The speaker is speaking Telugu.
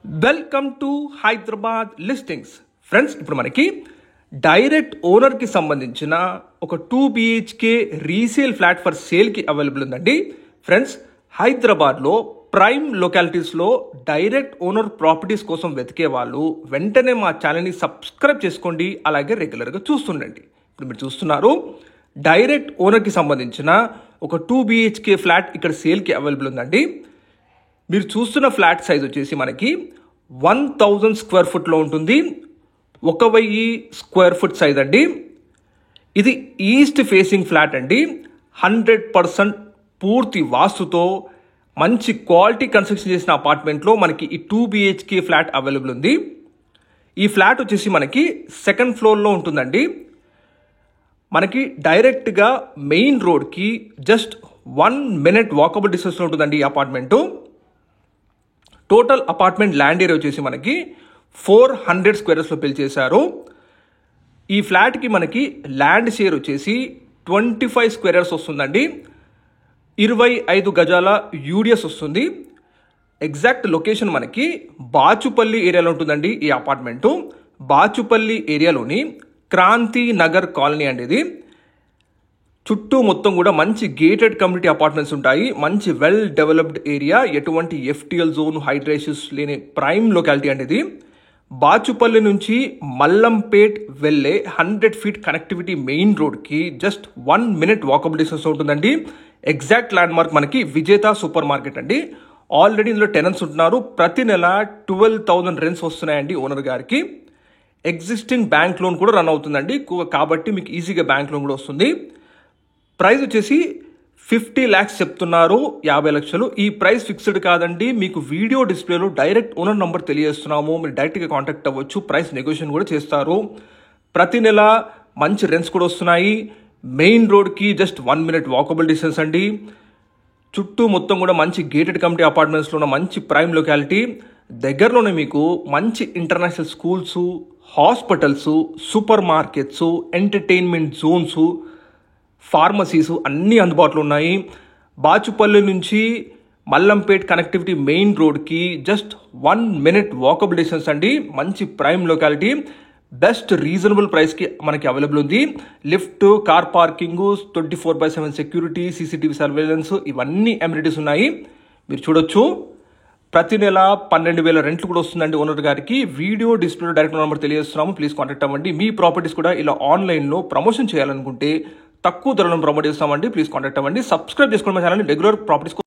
Welcome to Hyderabad listings. Friends, ఇప్పుడు మనకి డైరెక్ట్ ఓనర్కి సంబంధించిన ఒక 2 BHK రీసేల్ ఫ్లాట్ ఫర్ సేల్కి అవైలబుల్ ఉందండి. ఫ్రెండ్స్, హైదరాబాద్లో ప్రైమ్ లొకాలిటీస్లో డైరెక్ట్ ఓనర్ ప్రాపర్టీస్ కోసం వెతికే వాళ్ళు వెంటనే మా ఛానల్ని సబ్స్క్రైబ్ చేసుకోండి, అలాగే రెగ్యులర్గా చూస్తుండండి. ఇప్పుడు మీరు చూస్తున్నారు, డైరెక్ట్ ఓనర్కి సంబంధించిన ఒక 2 BHK ఫ్లాట్ ఇక్కడ సేల్కి అవైలబుల్ ఉందండి. మీరు చూస్తున్న ఫ్లాట్ సైజ్ వచ్చేసి మనకి 1000 స్క్వేర్ ఫుట్లో ఉంటుంది. 1000 స్క్వేర్ ఫుట్ సైజ్ అండి. ఇది ఈస్ట్ ఫేసింగ్ ఫ్లాట్ అండి. 100% పూర్తి వాస్తుతో మంచి క్వాలిటీ కన్స్ట్రక్షన్ చేసిన అపార్ట్మెంట్లో మనకి ఈ 2 BHK ఫ్లాట్ అవైలబుల్ ఉంది. ఈ ఫ్లాట్ వచ్చేసి మనకి సెకండ్ ఫ్లోర్లో ఉంటుందండి. మనకి డైరెక్ట్గా మెయిన్ రోడ్కి జస్ట్ 1 minute వాకబుల్ డిస్టెన్స్లో ఉంటుందండి ఈ apartment. Total apartment land area వచ్చేసి మనకి 400 స్క్వేర్స్లో బిల్డ్ చేశారు. ఈ ఫ్లాట్కి మనకి ల్యాండ్ షేర్ వచ్చేసి 25 స్క్వేర్స్ వస్తుందండి. 25 గజాల యూడిఎస్ వస్తుంది. ఎగ్జాక్ట్ లొకేషన్ మనకి బాచుపల్లి ఏరియాలో ఉంటుందండి ఈ అపార్ట్మెంటు. బాచుపల్లి ఏరియాలోని క్రాంతి నగర్ కాలనీ అండి ఇది. చుట్టూ మొత్తం కూడా మంచి గేటెడ్ కమ్యూనిటీ అపార్ట్మెంట్స్ ఉంటాయి. మంచి వెల్ డెవలప్డ్ ఏరియా, ఎటువంటి FTL జోన్, హైడ్రేషన్స్ లేని ప్రైమ్ లొకాలిటీ అండి ఇది. బాచుపల్లి నుంచి మల్లంపేట్ వెళ్ళే 100 feet కనెక్టివిటీ మెయిన్ రోడ్కి జస్ట్ 1 minute వాకబుల్ డిస్టెన్స్ ఉంటుందండి. ఎగ్జాక్ట్ ల్యాండ్ మార్క్ మనకి విజేత సూపర్ మార్కెట్ అండి. ఆల్రెడీ ఇందులో టెనెంట్స్ ఉంటున్నారు. ప్రతి నెల 12,000 రెంట్స్ వస్తున్నాయండి ఓనర్ గారికి. ఎగ్జిస్టింగ్ బ్యాంక్ లోన్ కూడా రన్ అవుతుందండి, కాబట్టి మీకు ఈజీగా బ్యాంక్ లోన్ కూడా వస్తుంది. ప్రైస్ వచ్చేసి 50 lakhs చెప్తున్నారు, 50 లక్షలు. ఈ ప్రైస్ ఫిక్స్డ్ కాదండి. మీకు వీడియో డిస్ప్లేలో డైరెక్ట్ ఓనర్ నంబర్ తెలియజేస్తున్నాము, మీరు డైరెక్ట్గా కాంటాక్ట్ అవ్వచ్చు. ప్రైస్ నెగోషియేషన్ కూడా చేస్తారు. ప్రతి నెల మంచి రెంట్స్ కూడా వస్తున్నాయి. మెయిన్ రోడ్కి జస్ట్ 1 minute వాకబుల్ డిస్టెన్స్ అండి. చుట్టూ మొత్తం కూడా మంచి గేటెడ్ కమ్యూనిటీ అపార్ట్మెంట్స్లో ఉన్న మంచి ప్రైమ్ లొకాలిటీ. దగ్గరలోనే మీకు మంచి international schools, hospitals, super markets, entertainment Jones, pharmacies అన్నీ అందుబాటులో ఉన్నాయి. బాచుపల్లి నుంచి మల్లంపేట్ కనెక్టివిటీ మెయిన్ రోడ్కి జస్ట్ 1 minute వాకబుల్ డిస్టెన్స్ అండి. మంచి ప్రైమ్ లొకాలిటీ, బెస్ట్ రీజనబుల్ ప్రైస్కి మనకి అవైలబుల్ ఉంది. Lift, car parking, 24/7 security, CCTV surveillance, ఇవన్నీ అమ్యూనిటీస్ ఉన్నాయి. మీరు చూడొచ్చు. ప్రతి నెల 12,000 రెంట్లు కూడా వస్తుందండి ఓనర్ గారికి. వీడియో డిస్ప్లేలో డైరెక్ట్ నెంబర్ తెలియజేస్తున్నాము, ప్లీజ్ కాంటాక్ట్ అవ్వండి. మీ ప్రాపర్టీస్ కూడా ఇలా ఆన్లైన్లో ప్రమోషన్ చేయాలనుకుంటే తక్కువ ధరలను ప్రమోట్ చేస్తామండి, ప్లీజ్ కాంటాక్ట్ అవ్వండి. సబ్స్క్రైబ్ చేసుకోండి మా ఛానల్, రెగ్యులర్ ప్రాపర్టీస్